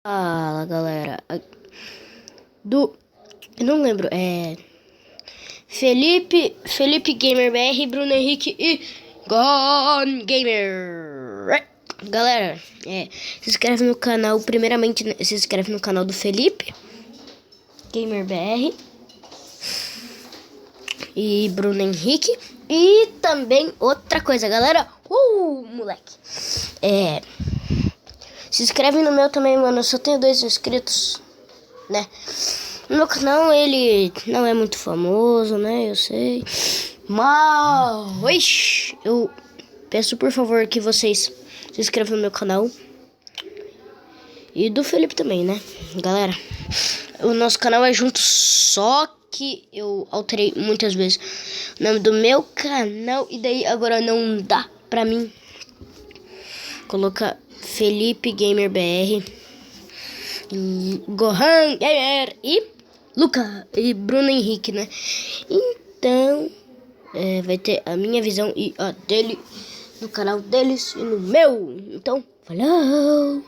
Fala galera, eu não lembro, Felipe Gamer BR, Bruno Henrique e Gone Gamer. Galera, se inscreve no canal, primeiramente se inscreve no canal do Felipe Gamer BR e Bruno Henrique. E também outra coisa, galera, moleque, se inscreve no meu também, mano. Eu só tenho 2 inscritos, né? No meu canal ele não é muito famoso, né? Eu sei. Mas eu peço por favor que vocês se inscrevam no meu canal. E do Felipe também, né? Galera, o nosso canal é junto, só que eu alterei muitas vezes o nome do meu canal. E daí agora não dá pra mim colocar Felipe Gamer BR, Gohan Gamer e Luca e Bruno Henrique, né? Então vai ter a minha visão e a dele no canal deles e no meu. Então, falou!